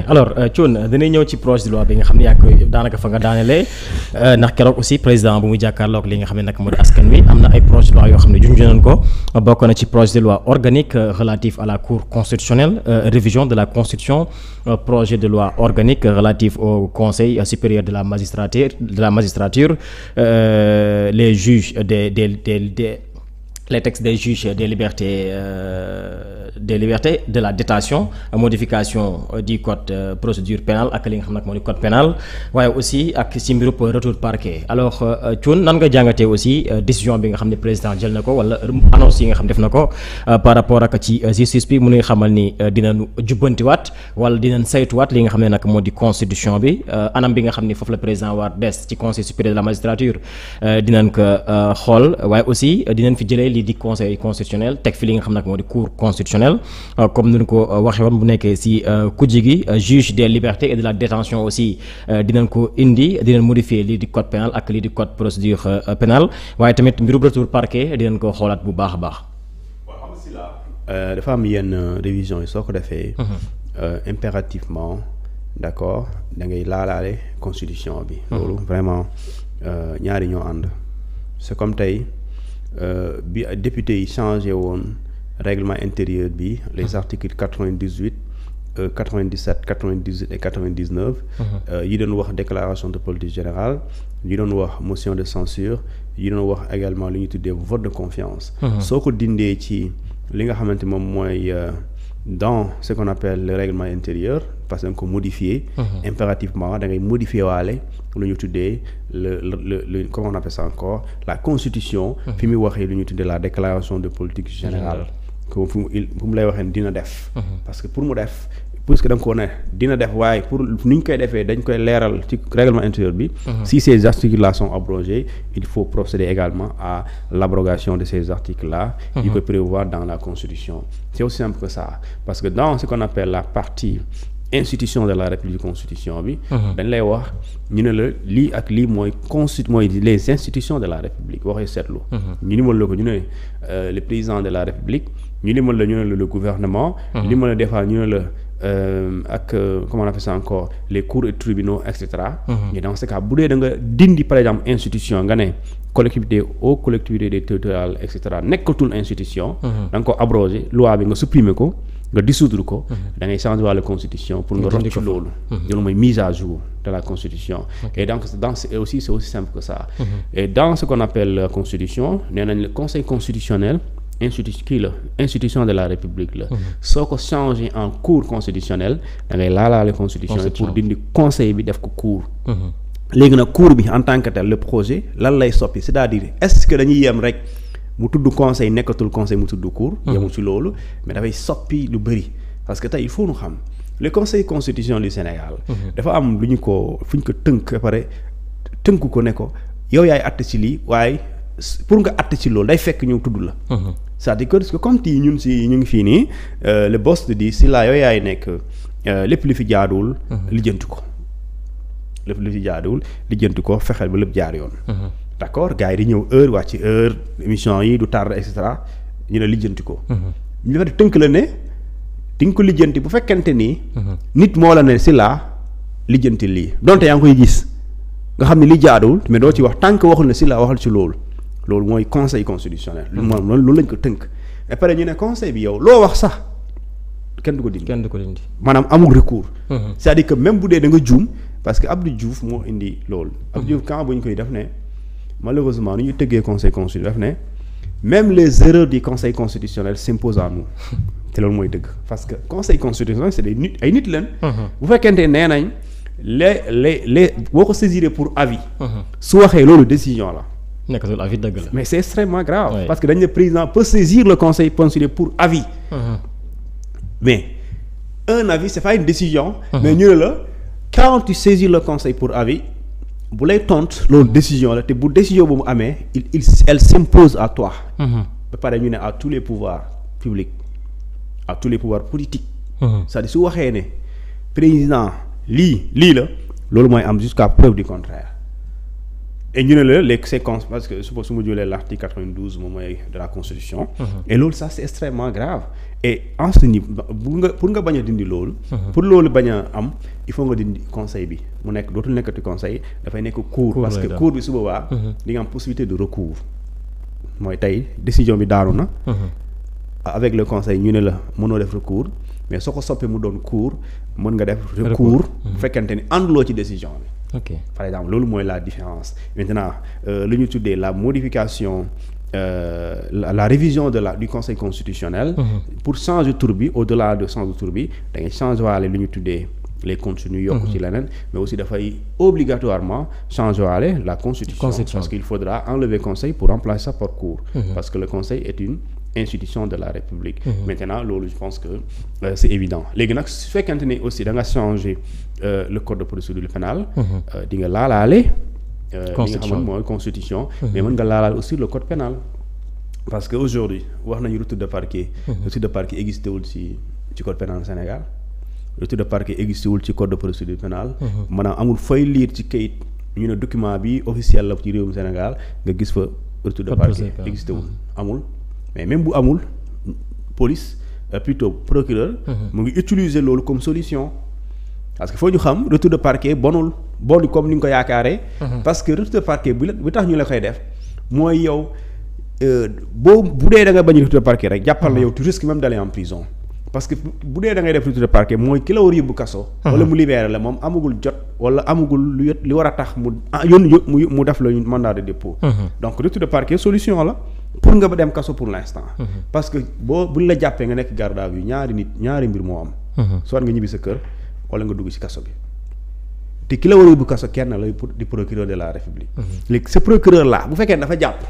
alors Thioune dañuy ñëw ci projet de loi bi nga xam ne yaa koy daanaka fa nga daanelee ndax keroog aussi président bu muy jàkkaarloog li nga xam ne nag moo di askan wi am na ay projet de loi yoo xam ne junj nañ ko bokk na ci projet de loi organique relatif à la cour constitutionnelle révision de la constitution projet de loi organique relatif au conseil supérieur de la magistrature les juges les textes des juges des libertés de la détention modification du code procédure pénale ak li nga xam nag moo di code pénal waaye aussi ak ci mbirub retour parquet alors Thioune nan nga jàngatee aussi décision bi nga xam ne président jël na ko wala annonce yi nga xam def na ko par rapport ak ci justice bi mu nuy xamal ni dinañu jubbantiwaat wala dinañ saytuwaat li nga xam ne nag moo di constitution bi anam bi nga xam ni foofu la président war des ci conseil supérieur de la magistrature dinañ ko xool waaye aussi dinañ fi jëlee lii di conseil constitutionnel teg fi li nga xam nag moo di cour constitutionnelle comme ni ñu ko waxee woon bu nekkee ci kujje gi juge des libertés et de la détention aussi dinañ ko indi dinañ modifier lii di code pénal ak lii di code procédure pénale waaye tamit mbirum retour parquet dinañ ko xoolaat bu baax a baax. waaw xam nga si la dafa am yenn révision yi soo ko defee. impérativement d'accord da ngay laalaale constitution bi. loolu vraiment ñaari ñoo ànd. c'est comme tey. bi député yi changé woon règlement intérieur bi les articles 98 97 98 et 99 yi doon wax déclaration de politique générale yi doon wax motion de censure yi doon wax également li ñuy tuddee vote de confiance soo ko dindee ci li nga xamante moom mooy dans ce qu'on appelle le règlement intérieur parce que nga ko modifier impérativement da ngay modifier waale lu ñu tuddee le comment on appelle ça encore la constitution fi muy waxee lu ñu tuddee la déclaration de politique générale que fu mu lay waxee dina def parce que pour mu def puisque da nga ko ne dina def waaye pour ni ñu koy defee dañ koy leeral ci règlement intérieur bi si ces articles là sont abrogés il faut procéder également à l'abrogation de ces articles là il peut prévoir dans la constitution c'est aussi simple que ça parce que dans ce qu'on appelle la partie institution de la république constitution bi dañ lay wax ñu ne la lii ak lii mooy mooy les institutions de la république waxee seetlu ñu limal la ko ñu ne le président de la république ñu limal la ñu ne la le gouvernement limal la des fois ñu ne la ak comment on appelle ça encore les cours et tribunaux et cetera mais dans ce cas bu dee da nga dindi par exemple institution nga ne collectivité aux collectivités des territoriales et cetera nekkatul institution da nga ko abroger loi bi nga supprimer ko nga dissoudre ko da ngay changer wàllu constitution pour nga rocc loolu loolu mooy mise à jour de la constitution et donc c'est aussi simple que ça et dans ce qu'on appelle la constitution nee nañ le conseil constitutionnel institution de la république la soo ko changer en cour constitutionnelle da ngay laalaale constitution pour dindi conseil bi def ko cour léegi nag cour bi en tant que tel le projet lan lay soppi c'est-à-dire est-ce que dañuy yem rek mu tudd conseil nekkatul conseil mu tudd cour yemul ci loolu mais dafay soppi lu bëri parce que tey il faut ñu xam le conseil constitutionnel du Sénégal dafa am lu ñu ko fu ñu ko tënk ba pare tënk ko ne ko yow yaay àtte ci lii waaye pour nga àtte ci loolu day fekk ñu tudd la c'est-à-dire que comme ti ñun si ñu ngi fii nii le boss di si laa yow yaay nekk lépp li fi jaaduwul lijjanti ko lépp li fi jaaduwul lijjanti ko fexeel ba lépp jaar yoon d'accord gars yi di ñëw heure wàcc heure émission yi du tardé et cetera ñu ne lijjanti ko ñu dafa tënk la ne di nga ko lijjanti bu fekkente ni nit moo la ne si laa lijjanti lii donte yaa ngi koy gis nga xam ne li jaaduwul mais doo ci wax tant que waxul ne si laa waxal ci loolu mooy conseil constitutionnel moom loolu lañ ko tënk et pare ñu ne conseil bi yow loo wax sax kenn du ko dindi maanaam amul recours c'est-à-dire que même bu dee da nga juum parce que Abdou Diouf moo indi loolu Abdou Diouf quand bu ñu koy def ne malheureusement ni ñu tëggee conseil constitutionnel daf ne même les erreurs du conseil constitutionnel s'imposent à nous te loolu mooy dëgg parce que conseil constitutionnel c'est des nit ay nit leen bu fekkente nee nañ les boo ko saisir pour avis su waxee loolu décision la nekkatul avis dëgg la mais c'est extrêmement grave parce que dañ ne président peut saisir le conseil constitutionnel pour avis mais un avis c'est pas une décision mais ñu ne la quand tu saisis le conseil pour avis bu lay tontu loolu décision la te bu décision bu mu amee elle s'impose à toi ba pare ñu ne à tous les pouvoirs publics à tous les pouvoirs politiques c'est-à-dire su waxee ne président lii la loolu mooy am jusqu'à preuve du contraire et ñu ne la les séquences parce que su ma jëlee l'article 92 moom mooy de la constitution. Et loolu ça c'est extrêmement grave. Et en ce niveau pour nga bañ a dindi loolu. pour loolu bañ a am il faut nga dindi conseil bi mu nekk dootul nekkati conseil dafay nekk cour. parce que cour bi su boobaa. di nga am possibilité de recours. mooy tey décision bi daanu na. avec le conseil ñu ne la mënoo def recours mais soo ko soppee mu doon cour mën nga def. recours bu fekkente ni ànduloo ci décision bi. ok par exemple loolu mooy la différence maintenant lu ñu tuddee la modification la révision du conseil constitutionnel. pour changer tur bi au-delà de changer tur bi da ngay changer waale lu ñu tuddee les contenus yokk ci leneen mais aussi dafay obligatoirement changer waale la constitution parce qu'il faudra enlever conseil pour remplacer ça par cour. parce que le conseil est une institution de la République. Maintenant loolu je pense que c'est évident léegi nag su fekkente ni aussi da nga changer le code de procédure pénale di nga laalaale li nga xam ne mooy constitution mais mën nga laalaale aussi le code pénal parce que aujourd'hui wax nañu retour de parquet retour de parquet existé wul ci code pénal Sénégal retour de parquet existé wul ci code de procédure pénale maanaam amul fay lire ci kayit ñu ne document bi officiel la ci réewum Sénégal nga gis fa retour de parquet existé wul amul mais même bu amul police plutôt procureur mu ngi utiliser loolu comme solution parce que foo ñu xam retour de parquet bonul comme ni nga ko yaakaaree parce que retour de parquet bu tax ñu la koy def mooy yow bu dee da nga bañ retour de parquet rek jàppal na yow tu risques même d'aller en prison parce que bu dee da ngay def retour de parquet mooy ki la war yóbbu kaso wala mu libéré la moom amagul jot wala amagul li war a tax mu def la mandat de dépôt donc retour de parquet solution la pour nga ba dem kaso pour l'instant parce que buñ la jàppee nga nekk garde à vue ñaari mbir moo am soit nga ñibbi sa kër wala nga dugg ci kaso bi te ki la war a yóbbu kaso kenn lay di procureur de la République léegi ce procureur là bu fekkee dafa jàpp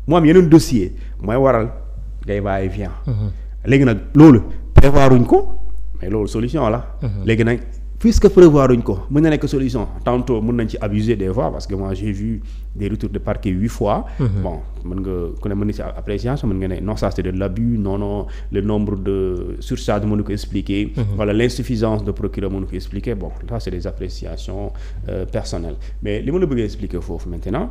mu am yeneen dossier mooy waral ngay va-et-vient léegi nag loolu prévoiruñ ko mais loolu solution la léegi nag puisque prévoiruñ ko mën na nekk solution tantôt mën nañ ci abuser des fois parce que moi j'ai vu des retours de parquet 8 fois bon mën nga ku ne mën na ci appréciation mën nga ne non ça c'est de l'abus non le nombre de surcharge mënu ko expliquer wala l'insuffisance de procureur mënu ko expliquer bon ça c'est des appréciations personnelles mais li ma la bëggee expliquer foofu maintenant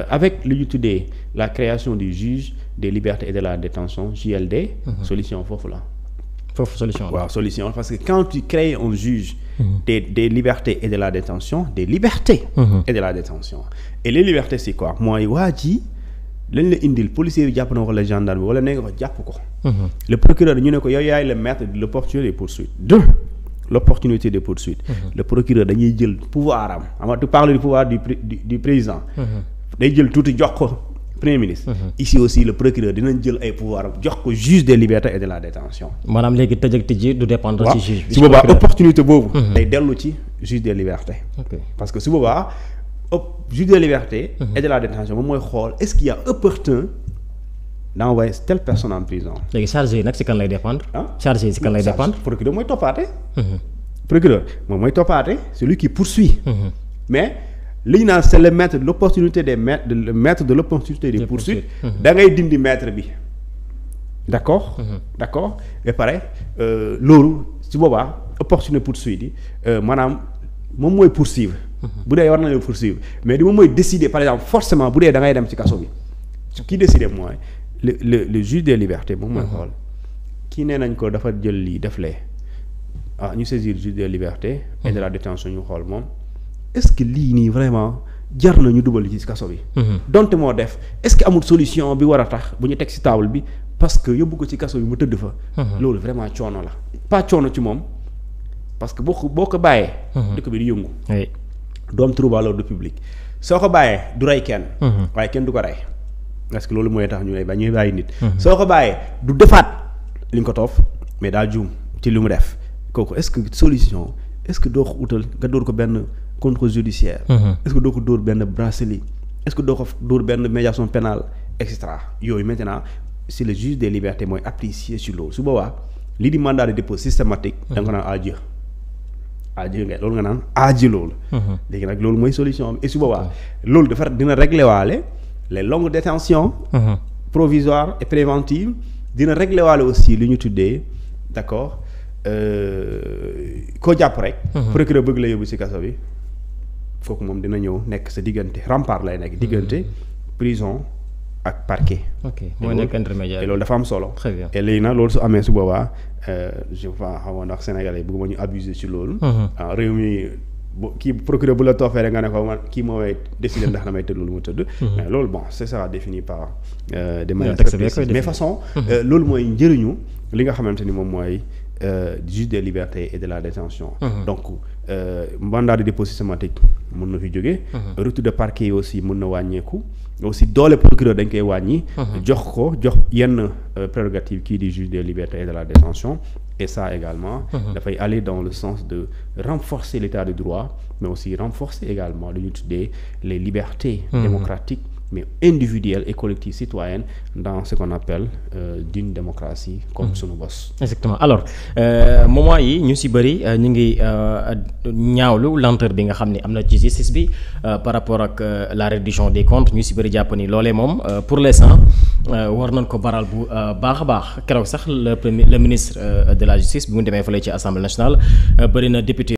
avec li ñu tuddee la création du juge des libertés et de la détention JLD solution foofu la solution waaw solution parce que quand tu crées un juge des libertés et de la détention des libertés et de la détention et les libertés c'est quoi mooy waa ji lañ la indil policier bi jàpp na wala gendarme bi wala nee nga fa jàpp ko le procureur ñu ne ko yow yaay le maître de l'opportunité des poursuites l'opportunité des poursuites le procureur dañuy jël pouvoir am ama tu parles du pouvoir du président day jël tuuti jox ko Premier ministre. Ici aussi le procureur dinañ jël ay pouvoir jox ko juge des libertés et de la détention. maanaam léegi tëj ak tëjji du dépendre ci juge bi. su boobaa opportunité boobu. day dellu ci juge des libertés. parce que su boobaa juge des libertés. et de la détention moom mooy xool est-ce qu'il y a opportun d'envoyer telle personne en prison. léegi chargé yi nag si kan lay dépendre. chargé yi si kan lay dépendre. procureur mooy toppaate. procureur moom mooy toppaate celui qui poursuit. mais. li ñu naan c'est le maître de l'opportunité le maître de l'opportunité des poursuites da ngay dindi maître bi d'accord d'accord et pareil loolu su boobaa opportunité poursuite yi maanaam moom mooy poursuivre bu dee war nañoo poursuivre mais di moom mooy décider par exemple forcément bu dee da ngay dem ci kaso bi kii décider mooy le juge des libertés moom mooy xool kii nee nañ ko dafa jël lii def lee ñu saisir juge des libertés et de la détention ñu xool moom est-ce que lii nii vraiment jar na ñu dugal ci kaso bi. donte moo def est-ce que amul solution bi war a tax bu ñu teg ci table bi parce que yóbbu ko ci kaso bi mu tëdd fa. loolu vraiment coono la pas coono ci moom parce que boo ko bàyyee. dëkk bi di yëngu. du am trouble à l'ordre public soo ko bàyyee du rey kenn. waaye kenn du ko rey parce que loolu mooy tax ñu lay ba ñuy bàyyi nit. soo ko bàyyee du defaat li nga ko toof mais daa juum ci li mu def kooku est-ce que solution est-ce que doo ko utal nga door ko benn. contrôle judiciaire. Est-ce que doo ko dóor benn bracelet est-ce que doo ko dóor benn médiation pénale et cetera yooyu maintenant c'est le juge des libertés mooy apprécier sur loolu su boobaa lii di mandat de dépôt systématique. da nga ko naan adieu nga loolu nga naan adieu loolu. léegi nag loolu mooy solution bi et su boobaa loolu dafa dina régler waale les longues détentions provisoires et préventives dina régler waale aussi li ñu tuddee d'accord koo jàpp rek. procureur bëgg la yóbbu ci kaso bi. kooku moom dina ñëw nekk sa diggante rempart lay nekk diggante prison ak parquet. ok mooy nekk intermédiaire et loolu dafa am solo. très bien et léegi nag loolu su amee su boobaa je pense xamoon ndax Sénégalais yi bëgguma ñu abuser ci loolu. Réew mi kii procureur bu la toofee rek nga ne ko man kii moo may décider ndax damay tëdd loolu mu tëdd. mais loolu bon c'est ça défini par de manière très précise mais façon. loolu mooy njëriñu li nga xamante ni moom mooy. Juge des libertés et de la détention. Donc mandat de dépôt systématique mën na fi jóge. retour de parquet yi aussi mën na wàññeeku. aussi doole procureur dañ koy wàññi. jox yenn prérogative kii di juge des libertés et de la détention et ça également. dafay aller dans le sens de renforcer l'état de droit mais aussi renforcer également lu ñu tuddee les libertés démocratiques. mais individuelle et collective citoyenne dans ce qu'on appelle d'une démocratie comme sunu bos. exactement alors moment yi ñu ci bëri ñu ngi ñaawlu lenteur bi nga xam ne am na ci justice bi par rapport ak la reddition des comptes ñu ci bëri jàpp ni loolee moom pour l'instant war nañ ko baral bu baax a baax keroog sax le ministre de la justice bi mu demee fële ci assemblée nationale bëri na député